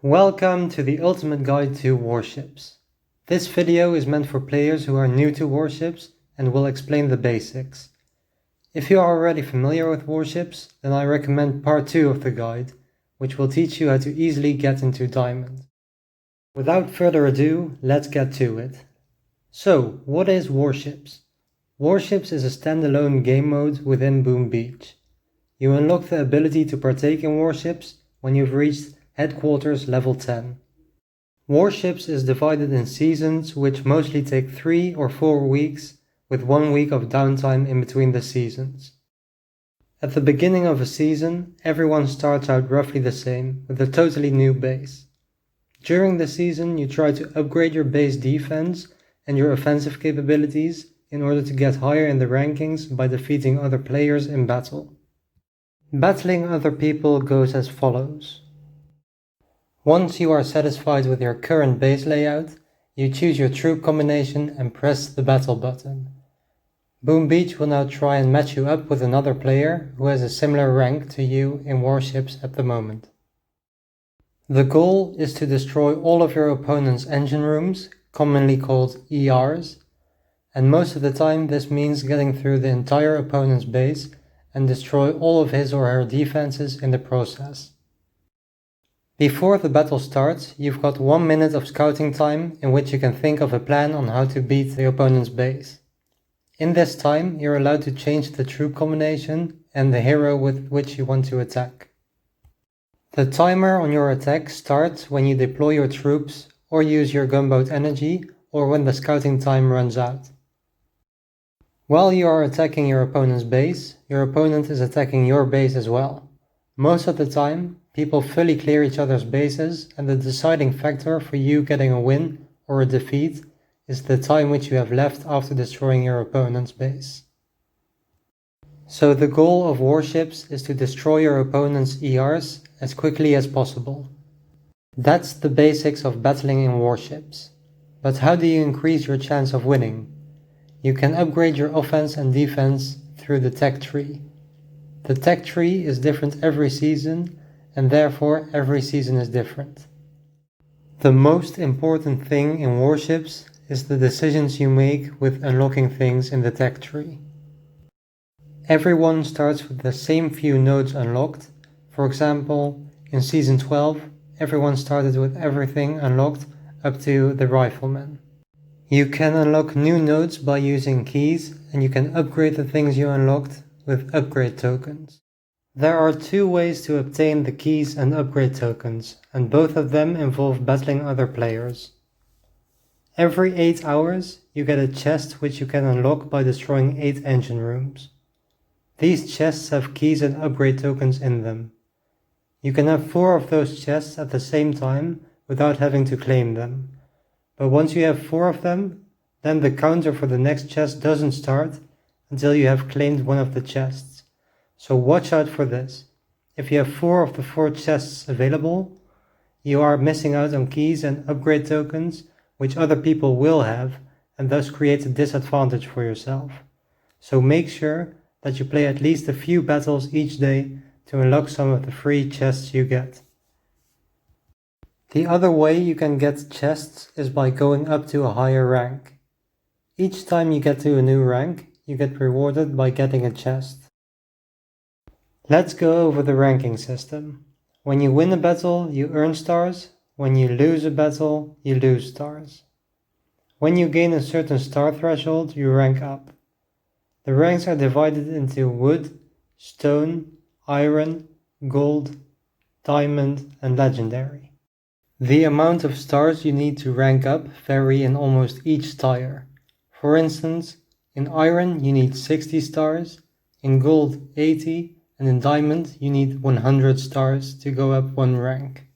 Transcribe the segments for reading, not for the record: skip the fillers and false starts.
Welcome to the ultimate guide to warships. This video is meant for players who are new to warships and will explain the basics. If you are already familiar with warships, then I recommend part 2 of the guide, which will teach you how to easily get into Diamond. Without further ado, let's get to it. So, what is Warships? Warships is a standalone game mode within Boom Beach. You unlock the ability to partake in warships when you've reached Headquarters level 10. Warships is divided in seasons which mostly take 3 or 4 weeks, with 1 week of downtime in between the seasons. At the beginning of a season, everyone starts out roughly the same, with a totally new base. During the season, you try to upgrade your base defense and your offensive capabilities in order to get higher in the rankings by defeating other players in battle. Battling other people goes as follows. Once you are satisfied with your current base layout, you choose your troop combination and press the battle button. Boom Beach will now try and match you up with another player who has a similar rank to you in warships at the moment. The goal is to destroy all of your opponent's engine rooms, commonly called ERs, and most of the time this means getting through the entire opponent's base and destroy all of his or her defenses in the process. Before the battle starts, you've got 1 minute of scouting time in which you can think of a plan on how to beat the opponent's base. In this time, you're allowed to change the troop combination and the hero with which you want to attack. The timer on your attack starts when you deploy your troops or use your gunboat energy or when the scouting time runs out. While you are attacking your opponent's base, your opponent is attacking your base as well. Most of the time, people fully clear each other's bases, and the deciding factor for you getting a win or a defeat is the time which you have left after destroying your opponent's base. So the goal of warships is to destroy your opponent's ERs as quickly as possible. That's the basics of battling in warships. But how do you increase your chance of winning? You can upgrade your offense and defense through the tech tree. The tech tree is different every season, and therefore every season is different. The most important thing in warships is the decisions you make with unlocking things in the tech tree. Everyone starts with the same few nodes unlocked. For example, in Season 12, everyone started with everything unlocked up to the Rifleman. You can unlock new nodes by using keys, and you can upgrade the things you unlocked with upgrade tokens. There are 2 ways to obtain the keys and upgrade tokens, and both of them involve battling other players. Every 8 hours, you get a chest which you can unlock by destroying 8 engine rooms. These chests have keys and upgrade tokens in them. You can have 4 of those chests at the same time without having to claim them. But once you have 4 of them, then the counter for the next chest doesn't start until you have claimed one of the chests. So watch out for this. If you have 4 of the 4 chests available, you are missing out on keys and upgrade tokens which other people will have, and thus creates a disadvantage for yourself. So make sure that you play at least a few battles each day to unlock some of the free chests you get. The other way you can get chests is by going up to a higher rank. Each time you get to a new rank, you get rewarded by getting a chest. Let's go over the ranking system. When you win a battle, you earn stars. When you lose a battle, you lose stars. When you gain a certain star threshold, you rank up. The ranks are divided into wood, stone, iron, gold, diamond, and legendary. The amount of stars you need to rank up vary in almost each tier. For instance, in iron you need 60 stars, in gold 80, and in diamond you need 100 stars to go up 1 rank.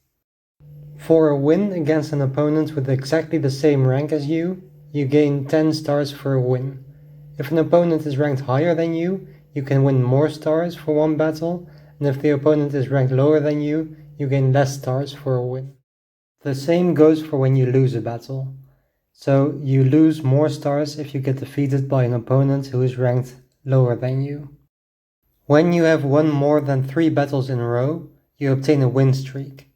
For a win against an opponent with exactly the same rank as you gain 10 stars for a win. If an opponent is ranked higher than you can win more stars for 1 battle, and if the opponent is ranked lower than you gain less stars for a win. The same goes for when you lose a battle. So you lose more stars if you get defeated by an opponent who is ranked lower than you. When you have won more than 3 battles in a row, you obtain a win streak.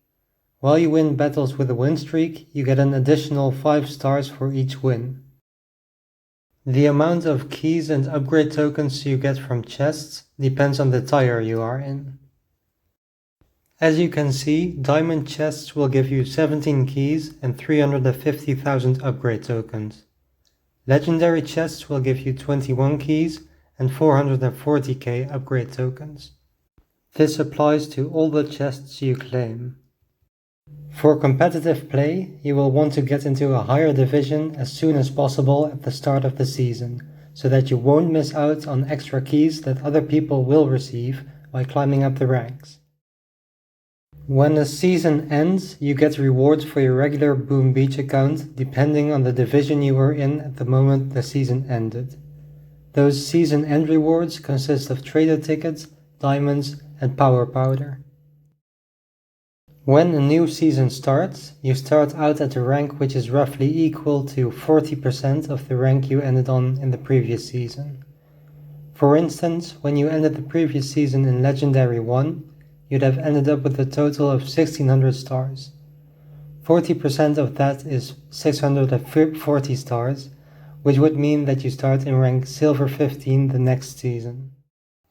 While you win battles with a win streak, you get an additional 5 stars for each win. The amount of keys and upgrade tokens you get from chests depends on the tier you are in. As you can see, diamond chests will give you 17 keys and 350,000 upgrade tokens. Legendary chests will give you 21 keys and 440k upgrade tokens. This applies to all the chests you claim. For competitive play, you will want to get into a higher division as soon as possible at the start of the season, so that you won't miss out on extra keys that other people will receive by climbing up the ranks. When the season ends, you get rewards for your regular Boom Beach account depending on the division you were in at the moment the season ended. Those season end rewards consist of trader tickets, diamonds, and power powder. When a new season starts, you start out at a rank which is roughly equal to 40% of the rank you ended on in the previous season. For instance, when you ended the previous season in Legendary 1, you'd have ended up with a total of 1600 stars. 40% of that is 640 stars, which would mean that you start in rank Silver 15 the next season.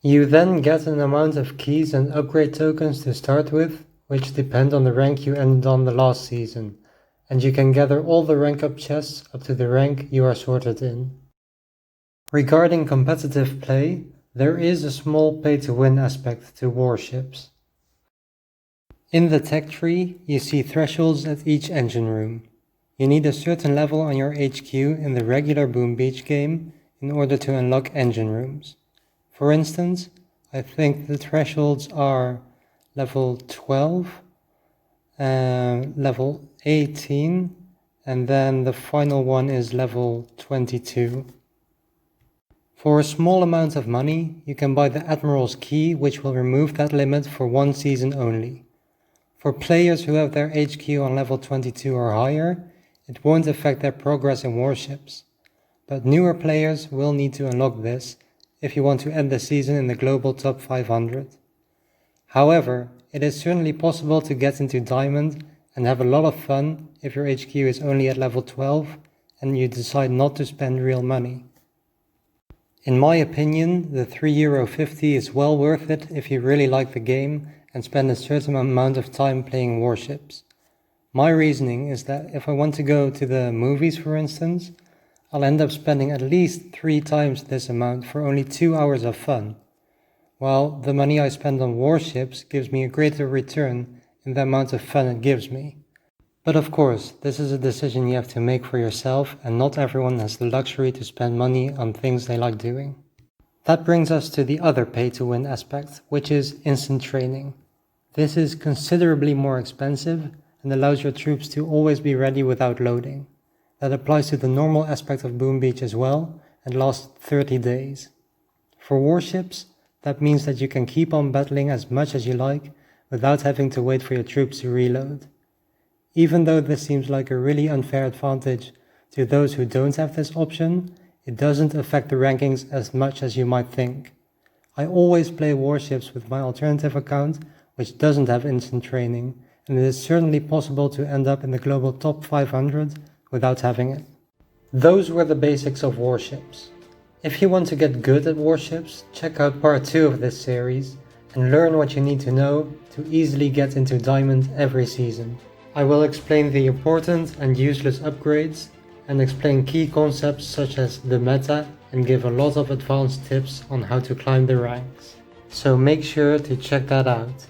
You then get an amount of keys and upgrade tokens to start with, which depend on the rank you ended on the last season, and you can gather all the rank up chests up to the rank you are sorted in. Regarding competitive play, there is a small pay-to-win aspect to Warships. In the tech tree, you see thresholds at each engine room. You need a certain level on your HQ in the regular Boom Beach game in order to unlock engine rooms. For instance, I think the thresholds are level 12, level 18, and then the final one is level 22. For a small amount of money, you can buy the Admiral's Key, which will remove that limit for one season only. For players who have their HQ on level 22 or higher, it won't affect their progress in Warships. But newer players will need to unlock this if you want to end the season in the global top 500. However, it is certainly possible to get into Diamond and have a lot of fun if your HQ is only at level 12 and you decide not to spend real money. In my opinion, the €3.50 is well worth it if you really like the game and spend a certain amount of time playing Warships. My reasoning is that if I want to go to the movies, for instance, I'll end up spending at least 3 times this amount for only 2 hours of fun, while the money I spend on Warships gives me a greater return in the amount of fun it gives me. But of course, this is a decision you have to make for yourself, and not everyone has the luxury to spend money on things they like doing. That brings us to the other pay-to-win aspect, which is instant training. This is considerably more expensive and allows your troops to always be ready without loading. That applies to the normal aspect of Boom Beach as well, and lasts 30 days. For Warships, that means that you can keep on battling as much as you like without having to wait for your troops to reload. Even though this seems like a really unfair advantage to those who don't have this option, it doesn't affect the rankings as much as you might think. I always play Warships with my alternative account, which doesn't have instant training, and it is certainly possible to end up in the global top 500 without having it. Those were the basics of Warships. If you want to get good at Warships, check out part 2 of this series and learn what you need to know to easily get into Diamond every season. I will explain the important and useless upgrades and explain key concepts such as the meta and give a lot of advanced tips on how to climb the ranks. So make sure to check that out.